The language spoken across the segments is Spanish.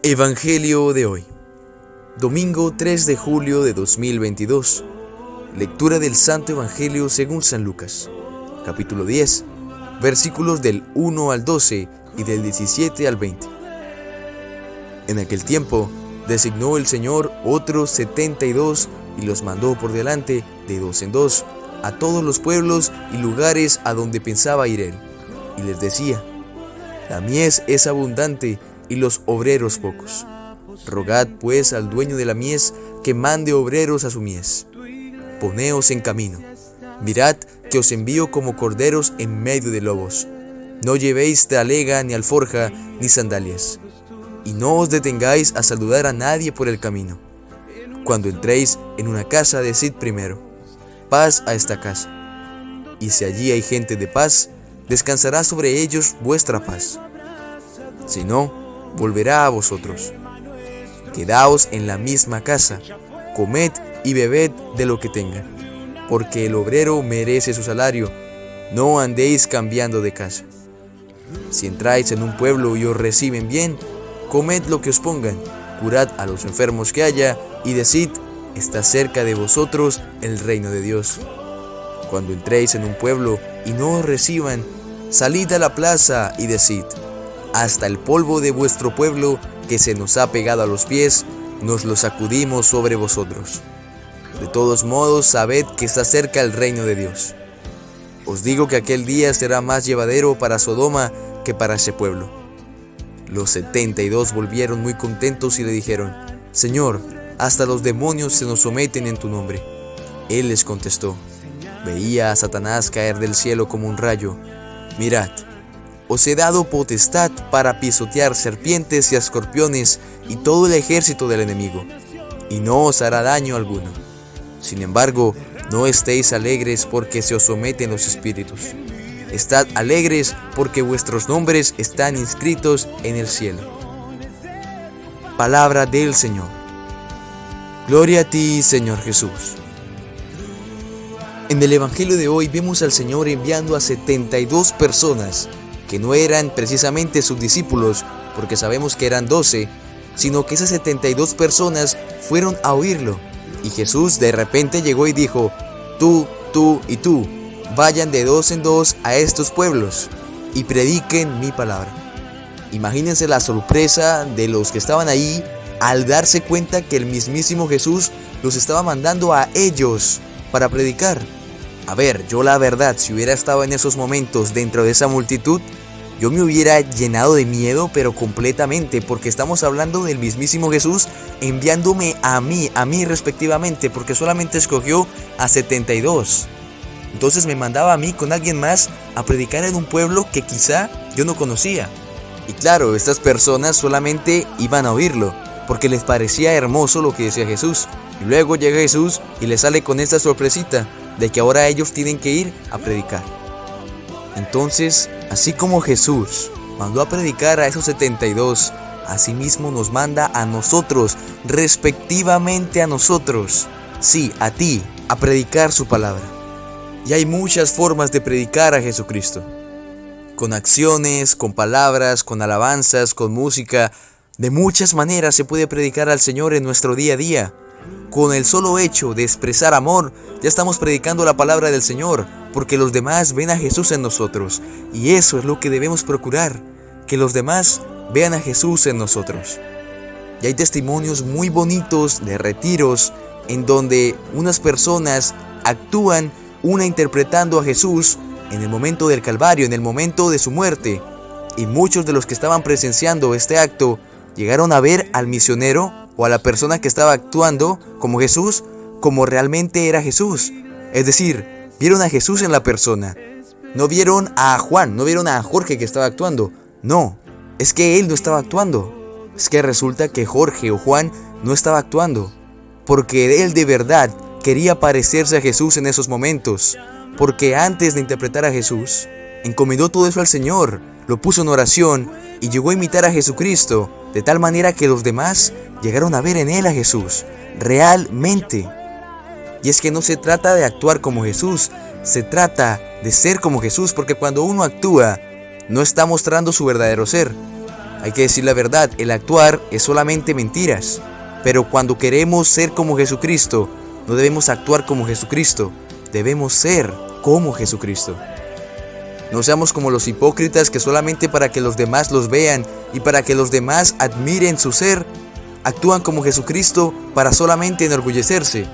Evangelio de hoy, domingo 3 de julio de 2022. Lectura del Santo Evangelio según San Lucas, capítulo 10, versículos del 1 al 12 y del 17 al 20. En aquel tiempo designó el Señor otros 72 y los mandó por delante de dos en dos a todos los pueblos y lugares a donde pensaba ir él, y les decía: la mies es abundante y los obreros pocos. Rogad pues al dueño de la mies que mande obreros a su mies. Poneos en camino. Mirad que os envío como corderos en medio de lobos. No llevéis talega, ni alforja, ni sandalias. Y no os detengáis a saludar a nadie por el camino. Cuando entréis en una casa, decid primero: paz a esta casa. Y si allí hay gente de paz, descansará sobre ellos vuestra paz. Si no, volverá a vosotros. Quedaos en la misma casa, comed y bebed de lo que tengan, porque el obrero merece su salario. No andéis cambiando de casa. Si entráis en un pueblo y os reciben bien, comed lo que os pongan, curad a los enfermos que haya, y decid: está cerca de vosotros el reino de Dios. Cuando entréis en un pueblo y no os reciban, salid a la plaza y decid: hasta el polvo de vuestro pueblo que se nos ha pegado a los pies, nos lo sacudimos sobre vosotros. De todos modos, sabed que está cerca el reino de Dios. Os digo que aquel día será más llevadero para Sodoma que para ese pueblo. Los 72 volvieron muy contentos y le dijeron: Señor, hasta los demonios se nos someten en tu nombre. Él les contestó: veía a Satanás caer del cielo como un rayo. Mirad, os he dado potestad para pisotear serpientes y escorpiones y todo el ejército del enemigo, y no os hará daño alguno. Sin embargo, no estéis alegres porque se os someten los espíritus. Estad alegres porque vuestros nombres están inscritos en el cielo. Palabra del Señor. Gloria a ti, Señor Jesús. En el Evangelio de hoy vemos al Señor enviando a 72 personas que no eran precisamente sus discípulos, porque sabemos que eran 12, sino que esas 72 personas fueron a oírlo. Y Jesús de repente llegó y dijo: tú y tú, vayan de dos en dos a estos pueblos y prediquen mi palabra. Imagínense la sorpresa de los que estaban ahí al darse cuenta que el mismísimo Jesús los estaba mandando a ellos para predicar. A ver, yo la verdad, si hubiera estado en esos momentos dentro de esa multitud, yo me hubiera llenado de miedo, pero completamente, porque estamos hablando del mismísimo Jesús enviándome a mí respectivamente, porque solamente escogió a 72. Entonces me mandaba a mí con alguien más a predicar en un pueblo que quizá yo no conocía. Y claro, estas personas solamente iban a oírlo, porque les parecía hermoso lo que decía Jesús. Y luego llega Jesús y les sale con esta sorpresita de que ahora ellos tienen que ir a predicar. Entonces, así como Jesús mandó a predicar a esos 72, asimismo nos manda a nosotros, respectivamente a nosotros, sí, a ti, a predicar su palabra. Y hay muchas formas de predicar a Jesucristo. Con acciones, con palabras, con alabanzas, con música. De muchas maneras se puede predicar al Señor en nuestro día a día. Con el solo hecho de expresar amor, ya estamos predicando la palabra del Señor, porque los demás ven a Jesús en nosotros. Y eso es lo que debemos procurar, que los demás vean a Jesús en nosotros. Y hay testimonios muy bonitos de retiros en donde unas personas actúan, una interpretando a Jesús en el momento del Calvario, en el momento de su muerte. Y muchos de los que estaban presenciando este acto llegaron a ver al misionero o a la persona que estaba actuando como Jesús, como realmente era Jesús. Es decir, vieron a Jesús en la persona. No vieron a Juan, no vieron a Jorge que estaba actuando. No, es que él no estaba actuando. Es que resulta que Jorge o Juan no estaba actuando, porque él de verdad quería parecerse a Jesús en esos momentos. Porque antes de interpretar a Jesús, encomendó todo eso al Señor, lo puso en oración y llegó a imitar a Jesucristo, de tal manera que los demás llegaron a ver en él a Jesús, realmente. Y es que no se trata de actuar como Jesús, se trata de ser como Jesús, porque cuando uno actúa, no está mostrando su verdadero ser. Hay que decir la verdad, el actuar es solamente mentiras. Pero cuando queremos ser como Jesucristo, no debemos actuar como Jesucristo, debemos ser como Jesucristo. No seamos como los hipócritas que solamente para que los demás los vean y para que los demás admiren su ser, actúan como Jesucristo para solamente enorgullecerse,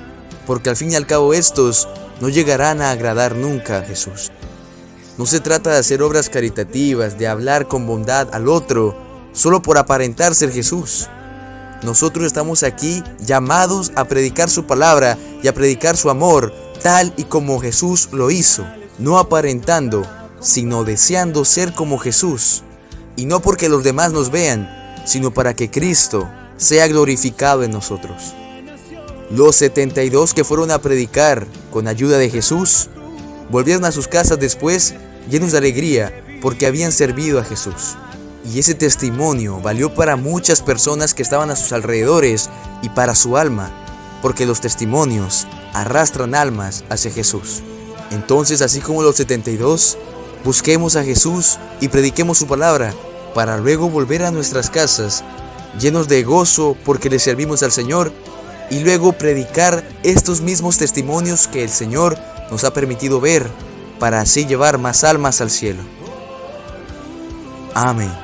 porque al fin y al cabo estos no llegarán a agradar nunca a Jesús. No se trata de hacer obras caritativas, de hablar con bondad al otro, solo por aparentar ser Jesús. Nosotros estamos aquí llamados a predicar su palabra y a predicar su amor, tal y como Jesús lo hizo, no aparentando, sino deseando ser como Jesús, y no porque los demás nos vean, sino para que Cristo sea glorificado en nosotros. Los 72 que fueron a predicar con ayuda de Jesús, volvieron a sus casas después llenos de alegría porque habían servido a Jesús. Y ese testimonio valió para muchas personas que estaban a sus alrededores y para su alma, porque los testimonios arrastran almas hacia Jesús. Entonces, así como los 72, busquemos a Jesús y prediquemos su palabra para luego volver a nuestras casas llenos de gozo porque le servimos al Señor y luego predicar estos mismos testimonios que el Señor nos ha permitido ver para así llevar más almas al cielo. Amén.